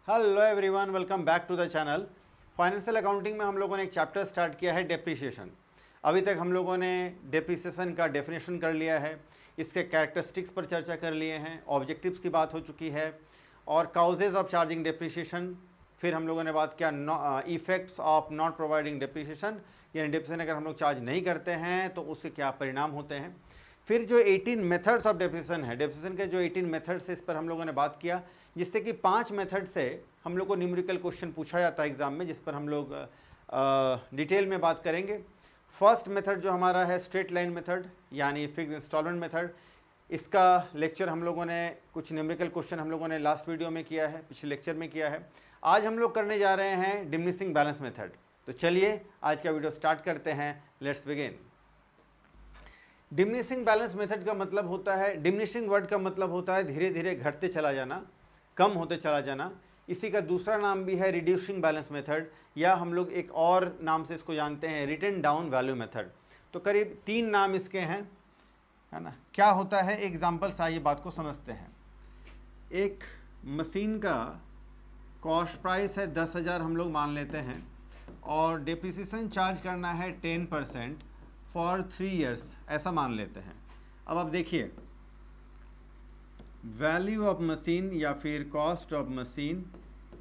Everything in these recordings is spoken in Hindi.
Hello everyone, welcome back to the channel. Financial accounting में हम लोगों ने एक चैप्टर स्टार्ट किया है डेप्रिसिएशन। अभी तक हम लोगों ने डेप्रिसिएशन का डेफिनेशन कर लिया है, इसके कैरेक्टरिस्टिक्स पर चर्चा कर लिए हैं, ऑब्जेक्टिव्स की बात हो चुकी है और काउजेज ऑफ चार्जिंग डेप्रिसिएशन। फिर हम लोगों ने बात किया effects of not providing depreciation, यानी डेप्रिसिएशन अगर हम लोग चार्ज नहीं करते हैं तो उसके क्या परिणाम होते हैं। फिर जो 18 मेथड्स ऑफ डेप्रिसिएशन है, डेप्रिसिएशन के जो 18 मेथड्स है इस पर हम लोगों ने बात किया, जिससे कि 5 मेथड से हम लोग को न्यूमेरिकल क्वेश्चन पूछा जाता है एग्जाम में, जिस पर हम लोग डिटेल में बात करेंगे। फर्स्ट मेथड जो हमारा है स्ट्रेट लाइन मेथड यानी फिक्स इंस्टॉलमेंट मेथड, इसका लेक्चर हम लोगों ने कुछ न्यूमेरिकल क्वेश्चन हम लोगों ने लास्ट वीडियो में किया है, पिछले लेक्चर में किया है। आज हम लोग करने जा रहे हैं डिमिनिशिंग बैलेंस मेथड। तो चलिए आज का वीडियो स्टार्ट करते हैं, let's begin. Diminishing balance method का मतलब होता है, डिमिनिशिंग वर्ड का मतलब होता है धीरे धीरे घटते चला जाना, कम होते चला जाना। इसी का दूसरा नाम भी है रिड्यूसिंग बैलेंस मेथड, या हम लोग एक और नाम से इसको जानते हैं रिटन डाउन वैल्यू मेथड। तो करीब 3 नाम इसके हैं, है ना। क्या होता है, एग्जाम्पल से आइए बात को समझते हैं। एक मशीन का कॉस्ट प्राइस है 10,000 हम लोग मान लेते हैं, और डेप्रिसिएशन चार्ज करना है 10% फॉर 3 ईयर्स, ऐसा मान लेते हैं। अब आप देखिए, वैल्यू ऑफ मशीन या फिर कॉस्ट ऑफ मशीन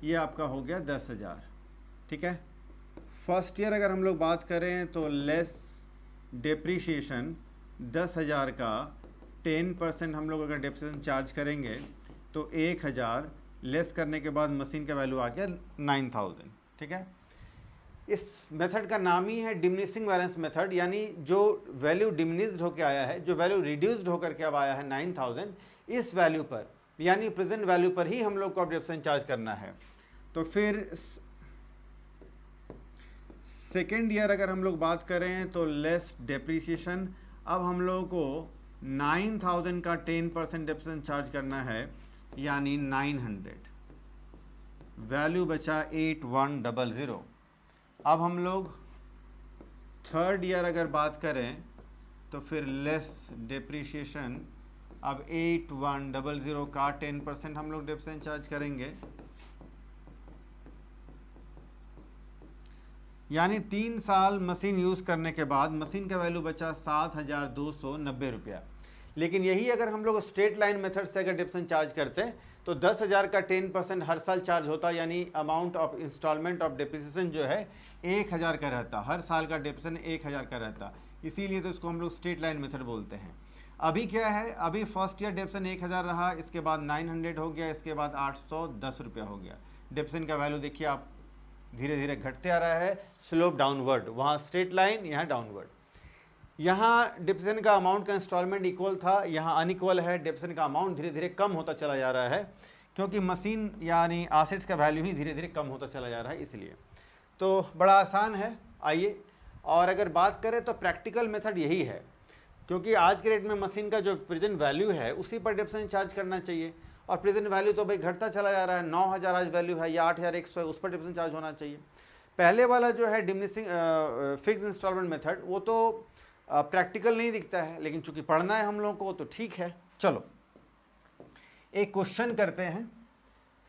ये आपका हो गया 10,000, ठीक है। फर्स्ट ईयर अगर हम लोग बात करें तो लेस डेप्रिसिएशन 10,000 का 10% हम लोग अगर डेप्रिसिएशन चार्ज करेंगे तो 1,000 लेस करने के बाद मशीन का वैल्यू आ गया 9,000, ठीक है। इस मेथड का नाम ही है डिमिनिशिंग बैलेंस मेथड, यानी जो वैल्यू डिमिनिश्ड होकर आया है, जो वैल्यू रिड्यूस्ड होकर के अब आया है 9,000, इस वैल्यू पर यानी प्रेजेंट वैल्यू पर ही हम लोग को डेप्रिसिएशन चार्ज करना है। तो फिर सेकेंड ईयर अगर हम लोग बात करें तो लेस डेप्रिसिएशन, अब हम लोगों को 9,000 का 10% डेप्रिसिएशन चार्ज करना है, यानी 900, वैल्यू बचा 8100। अब हम लोग थर्ड ईयर अगर बात करें तो फिर लेस डेप्रिसिएशन, अब 8100 का 10% हम लोग डेप्रिसिएशन चार्ज करेंगे, यानी 3 साल मशीन यूज़ करने के बाद मशीन का वैल्यू बचा 7,290 रुपया। लेकिन यही अगर हम लोग स्ट्रेट लाइन मेथड से अगर डेप्रिसिएशन चार्ज करते तो 10,000 का 10% हर साल चार्ज होता, यानी amount of installment of depreciation जो है 1,000 का रहता, हर साल का डेप्रिसिएशन 1,000 का रहता। इसीलिए तो इसको हम लोग स्ट्रेट लाइन मेथड बोलते हैं। अभी क्या है, अभी फर्स्ट ईयर डेप्रिसिएशन 1,000 रहा, इसके बाद 900 हो गया, इसके बाद 810 रुपया हो गया। डेप्रिसिएशन का वैल्यू देखिए आप धीरे धीरे घटते आ रहा है, स्लोप डाउनवर्ड, वहाँ स्ट्रेट लाइन, यहाँ डाउनवर्ड। यहाँ डेप्रिसिएशन का अमाउंट का इंस्टॉलमेंट इक्वल था, यहाँ अनइक्वल है, डेप्रिसिएशन का अमाउंट धीरे धीरे कम होता चला जा रहा है, क्योंकि मशीन यानी एसेट्स का वैल्यू ही धीरे धीरे कम होता चला जा रहा है, इसलिए। तो बड़ा आसान है, आइए। और अगर बात करें तो प्रैक्टिकल मेथड यही है, क्योंकि आज के रेट में मशीन का जो प्रेजेंट वैल्यू है उसी पर डेप्रिसिएशन चार्ज करना चाहिए, और प्रेजेंट वैल्यू तो भाई घटता चला जा रहा है। 9,000 आज वैल्यू है या 8,100 है, उस पर डेप्रिसिएशन चार्ज होना चाहिए। पहले वाला जो है डिमिनिशिंग फिक्स इंस्टॉलमेंट मेथड, वो तो प्रैक्टिकल नहीं दिखता है, लेकिन चूंकि पढ़ना है हम लोगों को तो ठीक है। चलो एक क्वेश्चन करते हैं।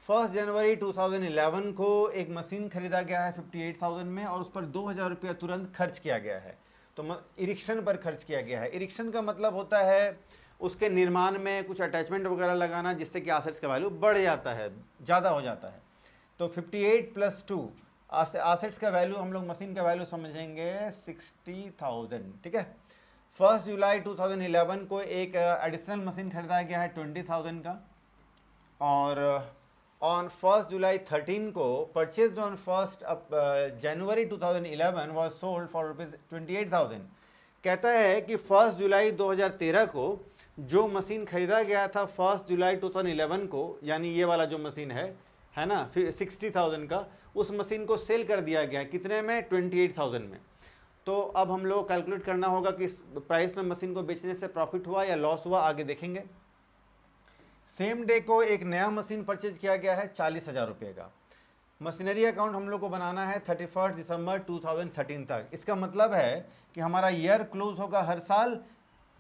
1 जनवरी 2011 को एक मशीन खरीदा गया है 58,000 में, और उस पर 2,000 रुपया तुरंत खर्च किया गया है। तो इरिक्शन पर खर्च किया गया है। इरिक्शन का मतलब होता है उसके निर्माण में कुछ अटैचमेंट वगैरह लगाना, जिससे कि एसेट्स का वैल्यू बढ़ जाता है, ज़्यादा हो जाता है। तो 58 + 2 एसेट्स का वैल्यू, हम लोग मशीन का वैल्यू समझेंगे 60,000, ठीक है। 1 जुलाई 2011 को एक एडिशनल मशीन खरीदा गया है 20,000 का, और ऑन 1 जुलाई 13 को purchase on 1 January 2011 was sold for ₹28,000। कहता है कि 1 जुलाई 2013 को जो मशीन खरीदा गया था 1 जुलाई 2011 को, यानी ये वाला जो मशीन है ना, फिर 60,000 का, उस मशीन को सेल कर दिया गया कितने में, 28,000 में। तो अब हम लोग कैलकुलेट करना होगा कि इस प्राइस में मशीन को बेचने से प्रॉफिट हुआ या लॉस हुआ, आगे देखेंगे। सेम डे को एक नया मशीन परचेज किया गया है 40,000 रुपये का। मशीनरी अकाउंट हम लोग को बनाना है 31 दिसंबर 2013 तक। इसका मतलब है कि हमारा ईयर क्लोज होगा हर साल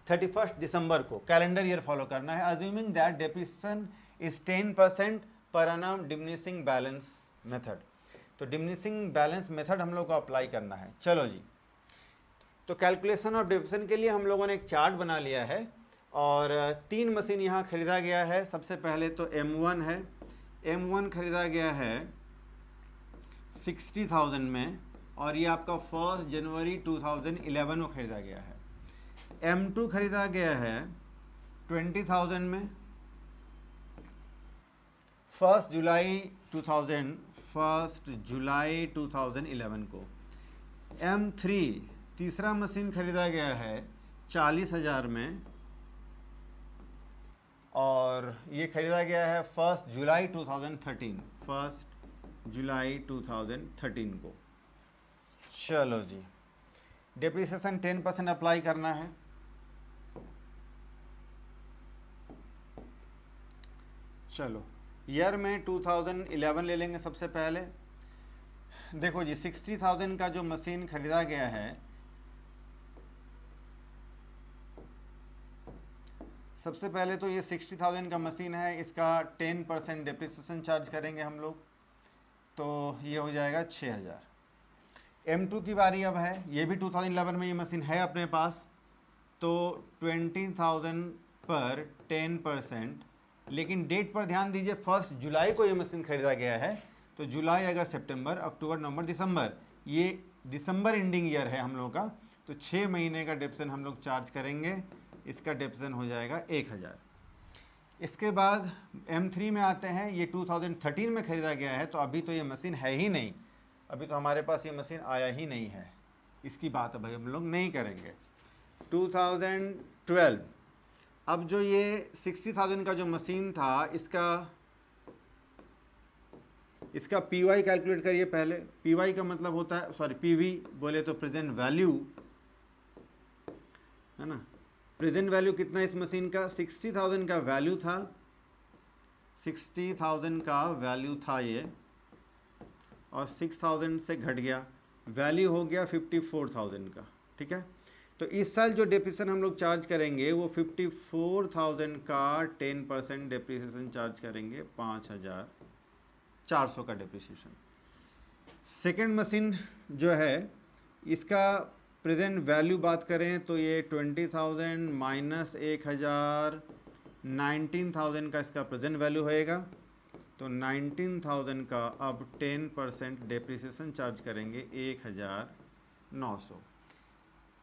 31 दिसंबर को, कैलेंडर ईयर फॉलो करना है। Assuming that depreciation is 10% per annum diminishing balance method. तो डिमिनिशिंग बैलेंस मेथड हम लोग को अप्लाई करना है। चलो जी, तो कैलकुलेशन ऑफ डिप्रेशन के लिए हम लोगों ने एक चार्ट बना लिया है और 3 मशीन यहाँ खरीदा गया है। सबसे पहले तो M1 है, M1 खरीदा गया है 60,000 में और ये आपका 1 जनवरी 2011 को खरीदा गया है। M2 खरीदा गया है 20,000 में 1 जुलाई 2011 को। M3 तीसरा मशीन खरीदा गया है 40,000 में और ये खरीदा गया है 1 जुलाई 2013 को। चलो जी, डेप्रिसिएशन 10% अप्लाई करना है। चलो ईयर में 2011 ले लेंगे सबसे पहले। देखो जी, 60,000 का जो मशीन खरीदा गया है, सबसे पहले तो ये 60,000 का मशीन है, इसका 10% डेप्रिसिएशन चार्ज करेंगे हम लोग, तो ये हो जाएगा 6,000। M2 की बारी अब है, ये भी 2011 में ये मशीन है अपने पास, तो 20,000 पर 10%, लेकिन डेट पर ध्यान दीजिए 1 जुलाई को ये मशीन खरीदा गया है, तो जुलाई, अगस्त, सितंबर, अक्टूबर, नवंबर, दिसंबर, ये दिसंबर एंडिंग ईयर है हम लोग का, तो 6 महीने का डेप्रिसिएशन हम लोग चार्ज करेंगे। इसका डेप्रिसिएशन हो जाएगा 1,000। इसके बाद M3 में आते हैं, ये 2013 में खरीदा गया है, तो अभी तो ये मशीन है ही नहीं, अभी तो हमारे पास ये मशीन आया ही नहीं है, इसकी बात अभी हम लोग नहीं करेंगे। 2012, अब जो ये 60,000 का जो मशीन था, इसका PY कैलकुलेट करिए पहले। PY का मतलब होता है, सॉरी PV बोले तो प्रेजेंट वैल्यू, है ना। प्रेजेंट वैल्यू कितना इस मशीन का, 60,000 का वैल्यू था, 60,000 का वैल्यू था ये, और 6,000 से घट गया, वैल्यू हो गया 54,000 का, ठीक है। तो इस साल जो डेप्रिसिएशन हम लोग चार्ज करेंगे वो 54,000 का 10% डेप्रिसिएशन चार्ज करेंगे, 5,400 का डेप्रिसिएशन। सेकेंड मशीन जो है, इसका प्रेजेंट वैल्यू बात करें तो ये 20,000 माइनस 1,000, 19,000 का इसका प्रेजेंट वैल्यू होएगा, तो 19,000 का अब 10% डेप्रिसिएशन चार्ज करेंगे, 1,900।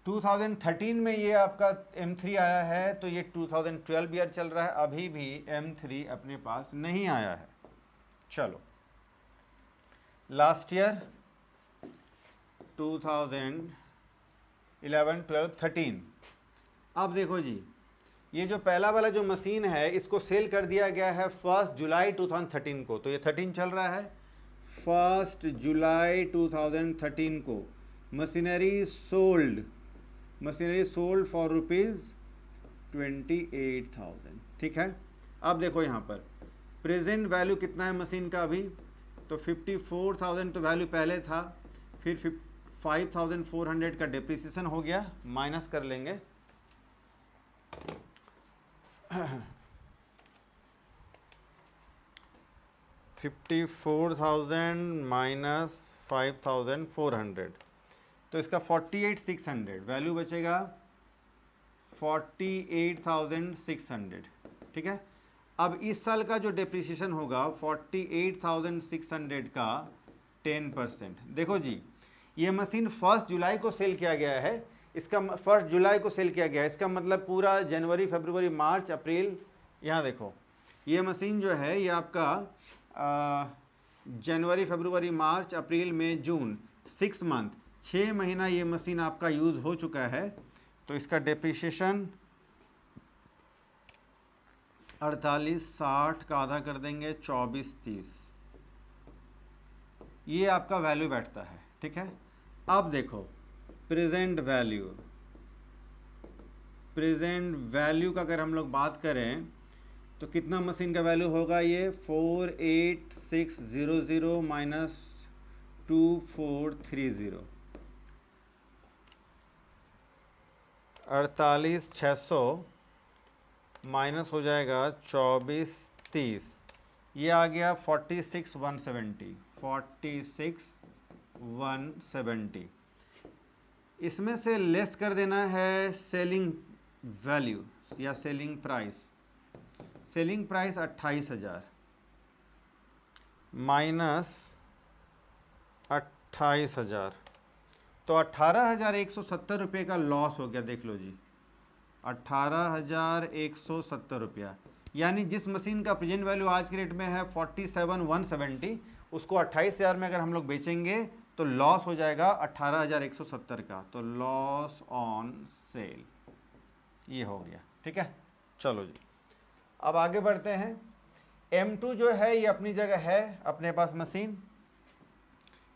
2013 में ये आपका M3 आया है, तो ये 2012 ईयर चल रहा है, अभी भी M3 अपने पास नहीं आया है। चलो लास्ट ईयर 2011, 12, 13, अब देखो जी, ये जो पहला वाला जो मशीन है, इसको सेल कर दिया गया है 1 जुलाई 2013 को, तो ये 13 चल रहा है, 1 जुलाई 2013 को मशीनरी सोल्ड फॉर ₹28,000, ठीक है। अब देखो यहाँ पर प्रेजेंट वैल्यू कितना है मशीन का अभी, तो 54,000 तो वैल्यू पहले था, फिर 5,400 का डेप्रिसिएशन हो गया, माइनस कर लेंगे 54,000 माइनस 5,400, तो इसका 48,600 वैल्यू बचेगा, 48,600, ठीक है। अब इस साल का जो डेप्रिसिएशन होगा 48,600 का 10%। देखो जी, ये मशीन 1 जुलाई को सेल किया गया है, इसका 1 जुलाई को सेल किया गया है, इसका मतलब पूरा जनवरी, फरवरी, मार्च, अप्रैल, यहाँ देखो ये मशीन जो है, ये आपका जनवरी, फरवरी, मार्च, अप्रैल, मई, जून, 6 मंथ, 6 महीना ये मशीन आपका यूज़ हो चुका है, तो इसका डेप्रिसिएशन 48,60 का आधा कर देंगे, 24,30, ये आपका वैल्यू बैठता है, ठीक है। अब देखो प्रेजेंट वैल्यू का अगर हम लोग बात करें तो कितना मशीन का वैल्यू होगा, ये 48600 माइनस 2430, 48,600 माइनस हो जाएगा 2430, ये आ गया 46,170, 46,170। इसमें से लेस कर देना है सेलिंग वैल्यू या selling price. Selling price 28,000 minus 28,000, तो 18,170 रुपये का लॉस हो गया। देख लो जी, 18,170 रुपया। यानी जिस मशीन का प्रेजेंट वैल्यू आज के रेट में है 47,170, उसको 28,000 में अगर हम लोग बेचेंगे तो लॉस हो जाएगा 18,170 का। तो लॉस ऑन सेल ये हो गया। ठीक है, चलो जी अब आगे बढ़ते हैं। M2 जो है ये अपनी जगह है, अपने पास मशीन।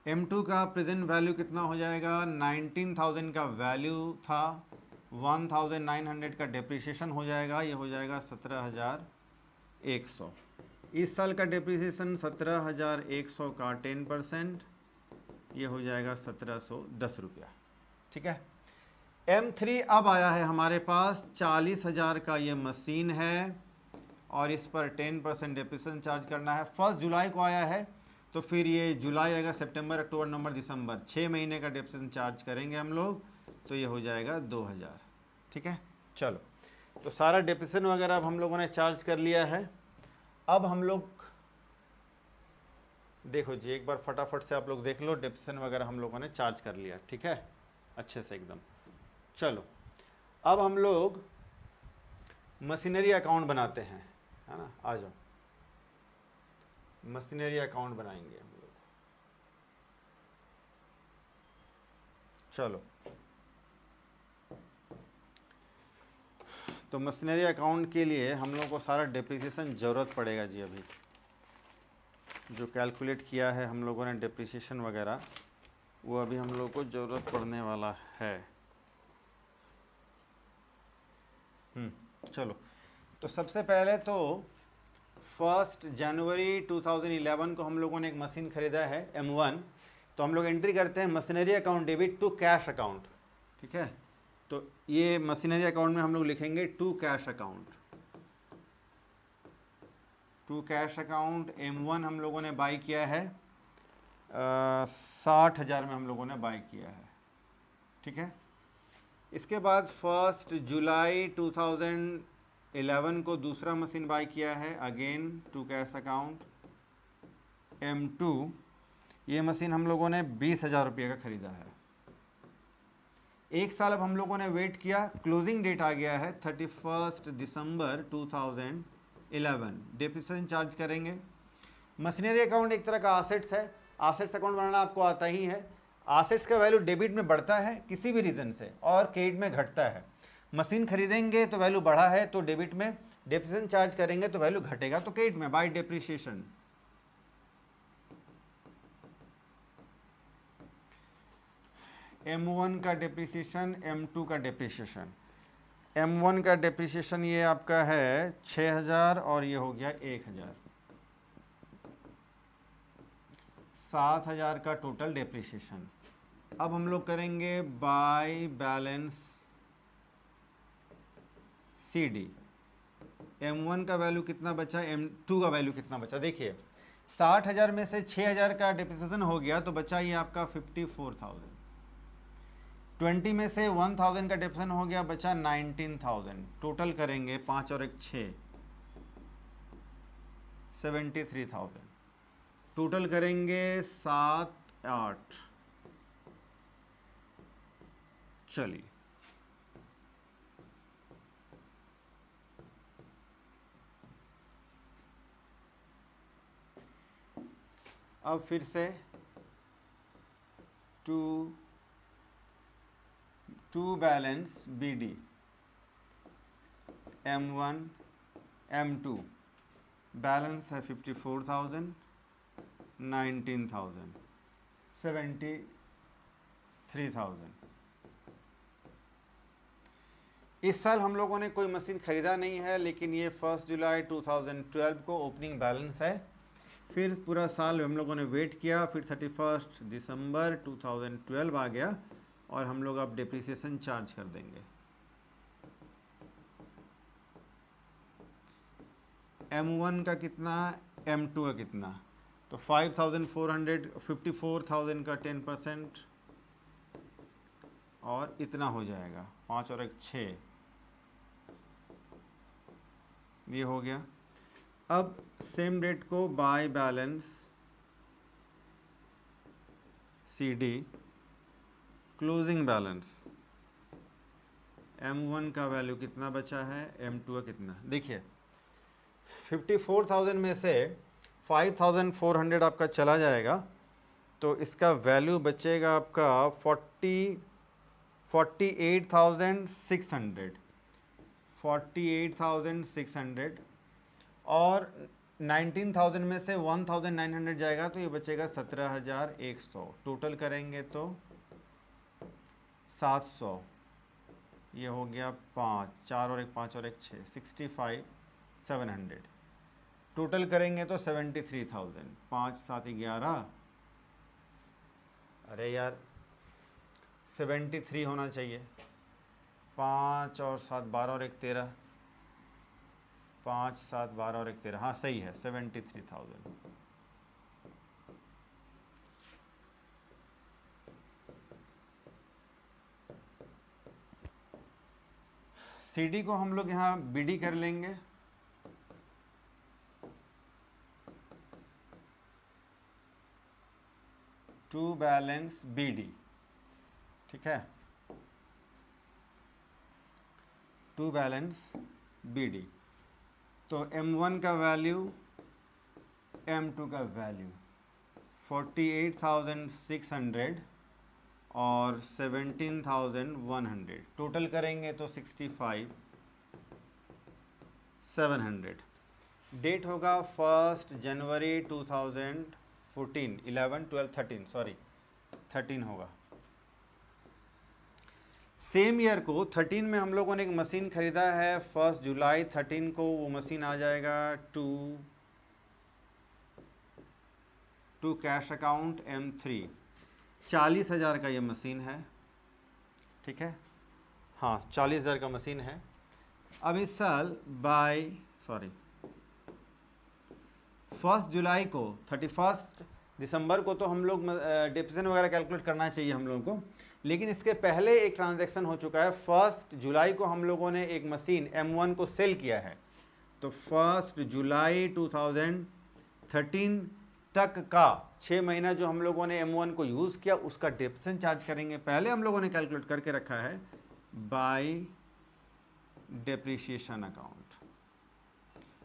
M2 का प्रेजेंट वैल्यू कितना हो जाएगा, 19,000 का वैल्यू था, 1,900 का डेप्रिसिएशन हो जाएगा, ये हो जाएगा 17,100। इस साल का डेप्रिसिएशन 17,100 का 10%, ये हो जाएगा 1,710 रुपया। ठीक है, M3 अब आया है हमारे पास, 40,000 का ये मशीन है और इस पर 10% डेप्रिसिएशन चार्ज करना है। 1 जुलाई को आया है, तो फिर ये जुलाई आएगा, सितंबर, अक्टूबर, नवंबर, दिसंबर, 6 महीने का डेप्रिसिएशन चार्ज करेंगे हम लोग, तो ये हो जाएगा 2,000। ठीक है, चलो तो सारा डेप्रिसिएशन वगैरह अब हम लोगों ने चार्ज कर लिया है। अब हम लोग देखो जी, एक बार फटाफट से आप लोग देख लो, डेप्रिसिएशन वगैरह हम लोगों ने चार्ज कर लिया। ठीक है, अच्छे से एकदम। चलो अब हम लोग मशीनरी अकाउंट बनाते हैं, है ना, आ जाओ। मशीनरी अकाउंट बनाएंगे हम लोग। चलो तो मशीनरी अकाउंट के लिए हम लोग को सारा डेप्रिसिएशन ज़रूरत पड़ेगा जी। अभी जो कैलकुलेट किया है हम लोगों ने डेप्रिसिएशन वगैरह, वो अभी हम लोग को ज़रूरत पड़ने वाला है। चलो तो सबसे पहले तो 1 जनवरी 2011 को हम लोगों ने एक मशीन ख़रीदा है M1। तो हम लोग एंट्री करते हैं machinery account debit to cash account. ठीक है, तो ये मशीनरी अकाउंट में हम लोग लिखेंगे to cash account. To cash account M1 हम लोगों ने बाई किया है 60,000 में हम लोगों ने बाई किया है। ठीक है, इसके बाद 1 जुलाई 2011 को दूसरा मशीन बाई किया है, again to cash account M2। ये मशीन हम लोगों ने 20,000 रुपये का ख़रीदा है। एक साल अब हम लोगों ने वेट किया, क्लोजिंग डेट आ गया है 31 दिसंबर 2011। डेप्रिसिएशन चार्ज करेंगे। मशीनरी अकाउंट एक तरह का आसेट्स है, आसेट्स अकाउंट बनाना आपको आता ही है। आसेट्स का वैल्यू डेबिट में बढ़ता है किसी भी रीज़न से और क्रेडिट में घटता है। मशीन खरीदेंगे तो वैल्यू बढ़ा है तो डेबिट में, डेप्रिसिएशन चार्ज करेंगे तो वैल्यू घटेगा तो क्रेडिट में, बाय डेप्रिसिएशन। M1 का डेप्रिसिएशन, M2 का डेप्रिसिएशन। M1 का डेप्रिसिएशन ये आपका है 6,000 और ये हो गया 1,000, 7,000 का टोटल डेप्रिसिएशन। अब हम लोग करेंगे बाय बैलेंस CD। M1 का वैल्यू कितना बचा, M2 का वैल्यू कितना बचा। देखिए 60,000 में से 6,000 का डेप्रिसिएशन हो गया तो बचा ये आपका 54,000। 20 में से 1,000 का डेप्रिसिएशन हो गया, बचा 19,000। टोटल करेंगे 5 और 1 6, 73,000। टोटल करेंगे 7 8। चलिए अब फिर से to balance BD M1 M2 balance है 54,000, 19,000, 73,000। इस साल हम लोगों ने कोई मशीन ख़रीदा नहीं है, लेकिन ये 1 जुलाई 2012 को ओपनिंग बैलेंस है। फिर पूरा साल हम लोगों ने वेट किया, फिर 31 दिसंबर 2012 आ गया और हम लोग अब डेप्रिसिएशन चार्ज कर देंगे। M1 का कितना, M2 का कितना, तो 54,000 का 10% और इतना हो जाएगा, 5 और 1 6, ये हो गया। अब सेम डेट को bye balance CD, closing balance, M1 का वैल्यू कितना बचा है, M2 का कितना, देखिए 54,000 में से 5,400 आपका चला जाएगा, तो इसका वैल्यू बचेगा आपका 48,600 और 19,000 में से 1,900 जाएगा तो ये बचेगा 17,100। टोटल करेंगे तो 700, ये हो गया 5, 4 और 1 5 और 1 6, 65,700। टोटल करेंगे तो 73,000, 5 7 11, अरे यार 73 होना चाहिए, 5 और 7 12 और 1 13, 5 7 12 और 1 13, हाँ सही है 73,000। CD को हम लोग यहाँ BD कर लेंगे, टू बैलेंस BD, ठीक है, टू बैलेंस BD। तो M1 का वैल्यू, M2 का वैल्यू 48,600 और 17,100, टोटल करेंगे तो 65,700। डेट होगा 1 जनवरी 2014, 11 12 13, सॉरी 13 होगा। सेम ईयर को 13 में हम लोगों ने एक मशीन खरीदा है, 1 जुलाई 13 को वो मशीन आ जाएगा टू कैश अकाउंट M3, 40,000 का ये मशीन है, ठीक है, हाँ 40,000 का मशीन है। अब इस साल 1 जुलाई को 31 दिसंबर को तो हम लोग डिप्रेशन वगैरह कैलकुलेट करना चाहिए हम लोगों को, लेकिन इसके पहले एक ट्रांजैक्शन हो चुका है। 1 जुलाई को हम लोगों ने एक मशीन M1 को सेल किया है, तो 1 जुलाई 2013 तक का 6 महीना जो हम लोगों ने M1 को यूज़ किया उसका डिप्रेशन चार्ज करेंगे। पहले हम लोगों ने कैलकुलेट करके रखा है बाय डेप्रिसिएशन अकाउंट,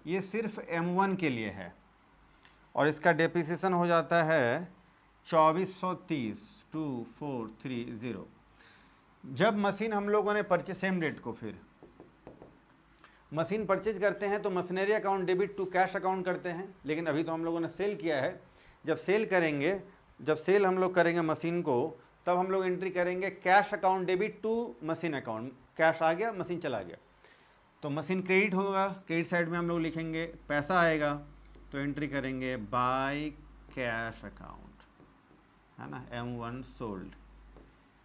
ये सिर्फ M1 के लिए है और इसका डेप्रिसिएशन हो जाता है 2430, 2430। जब मशीन हम लोगों ने परचेज, सेम डेट को फिर मशीन परचेज करते हैं तो machinery account debit to cash account करते हैं, लेकिन अभी तो हम लोगों ने सेल किया है। जब सेल हम लोग करेंगे मशीन को, तब हम लोग एंट्री करेंगे cash account debit to machine account, cash आ गया मशीन चला गया, तो मशीन क्रेडिट होगा, क्रेडिट साइड में हम लोग लिखेंगे पैसा आएगा तो एंट्री करेंगे बाय कैश अकाउंट, है ना, M1 सोल्ड।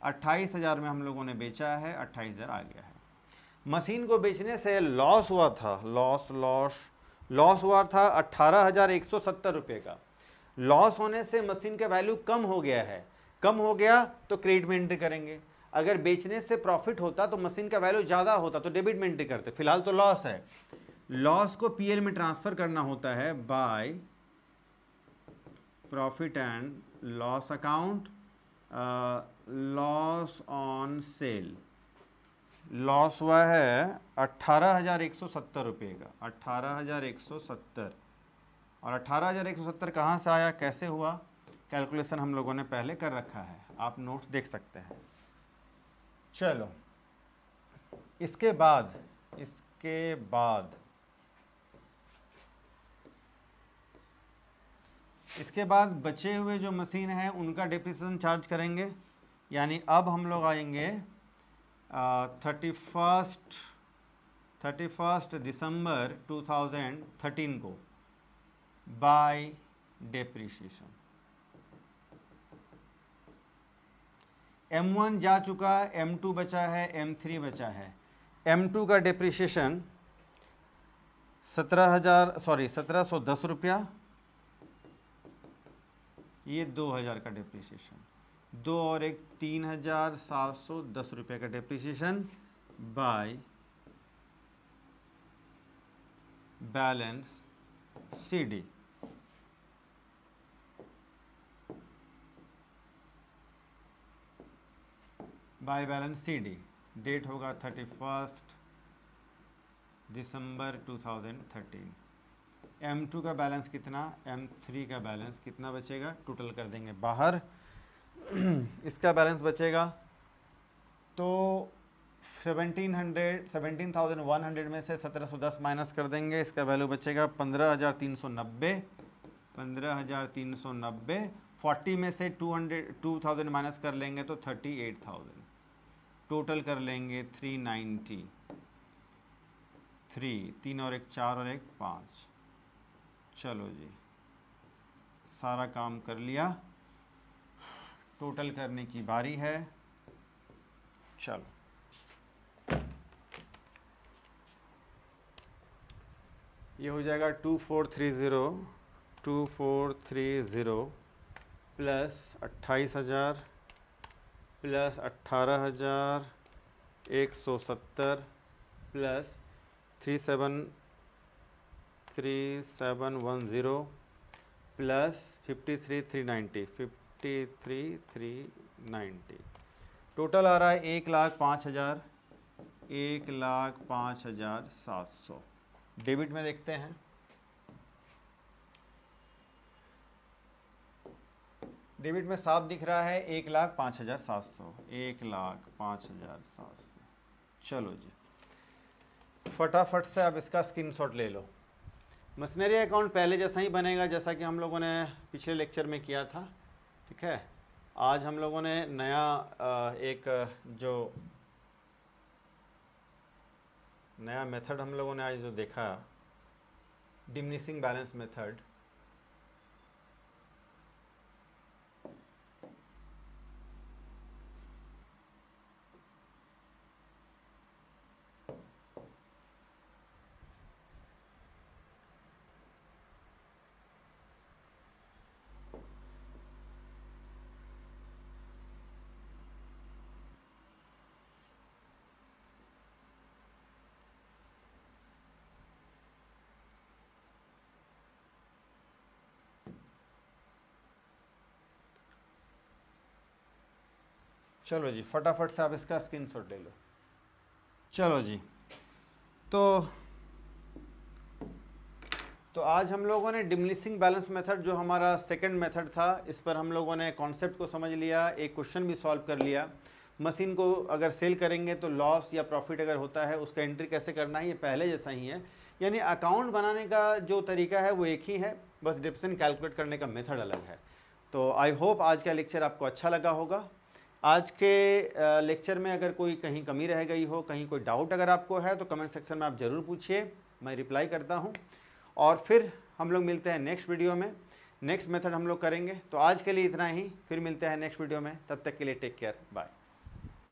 28,000 में हम लोगों ने बेचा है, 28,000 आ गया है। मशीन को बेचने से लॉस हुआ था, लॉस हुआ था 18,170 रुपये का। लॉस होने से मशीन का वैल्यू कम हो गया है, कम हो गया तो क्रेडिट में एंट्री करेंगे। अगर बेचने से प्रॉफिट होता तो मशीन का वैल्यू ज़्यादा होता तो डेबिट में एंट्री करते। फिलहाल तो लॉस है, लॉस को PL में ट्रांसफ़र करना होता है by profit and loss account, loss on sale. Loss हुआ है 18,170 रुपये का, 18,170, और 18,170 कहाँ से आया, कैसे हुआ, कैलकुलेशन हम लोगों ने पहले कर रखा है, आप नोट्स देख सकते हैं। चलो इसके बाद बचे हुए जो मशीन हैं उनका डेप्रिसिएशन चार्ज करेंगे। यानी अब हम लोग आएंगे 31 दिसंबर 2013 को बाय डेप्रिसिएशन। M1 जा चुका, M2 बचा है, M3 बचा है। M2 का डेप्रिसिएशन 1710 रुपया, ये 2000 का डिप्रिसिएशन, 2 और 1 3710 रुपये का depreciation by balance CD। By balance CD, date होगा 31 दिसंबर 2013। M2 का बैलेंस कितना, M3 का बैलेंस कितना बचेगा, टोटल कर देंगे बाहर। इसका बैलेंस बचेगा तो 17,100 में से 1710 माइनस कर देंगे, इसका वैल्यू बचेगा 15,390। 15,390, 40 में से 2000 माइनस कर लेंगे तो 38,000, टोटल कर लेंगे 393। 3 और 1 4 और 1 5। चलो जी, सारा काम कर लिया, टोटल करने की बारी है। चलो, ये हो जाएगा 2430 plus 28,000 plus 18,170 plus 3710 plus 53,390। Total आ रहा है 1,05,000, 1,05,700। डेबिट में देखते हैं, डेबिट में साफ दिख रहा है 1,05,700, 1,05,700। चलो जी, फटाफट से अब इसका स्क्रीनशॉट ले लो। मशीनरी अकाउंट पहले जैसा ही बनेगा जैसा कि हम लोगों ने पिछले लेक्चर में किया था, ठीक है। आज हम लोगों ने नया एक जो नया मेथड हम लोगों ने आज जो देखा, डिमिनिशिंग बैलेंस मेथड, चलो जी फटाफट से आप इसका स्क्रीनशॉट ले लो। चलो जी, तो आज हम लोगों ने डिमिनिशिंग बैलेंस मेथड जो हमारा सेकंड मेथड था, इस पर हम लोगों ने कॉन्सेप्ट को समझ लिया, एक क्वेश्चन भी सॉल्व कर लिया। मशीन को अगर सेल करेंगे तो लॉस या प्रॉफिट अगर होता है उसका एंट्री कैसे करना है, ये पहले जैसा ही है। यानी अकाउंट बनाने का जो तरीका है वो एक ही है, बस डिप्रेशन कैलकुलेट करने का मेथड अलग है। तो आई होप आज का लेक्चर आपको अच्छा लगा होगा। आज के लेक्चर में अगर कोई कहीं कमी रह गई हो, कहीं कोई डाउट अगर आपको है तो कमेंट सेक्शन में आप ज़रूर पूछिए, मैं रिप्लाई करता हूं। और फिर हम लोग मिलते हैं नेक्स्ट वीडियो में, नेक्स्ट मेथड हम लोग करेंगे। तो आज के लिए इतना ही, फिर मिलते हैं नेक्स्ट वीडियो में, तब तक के लिए टेक केयर, बाय।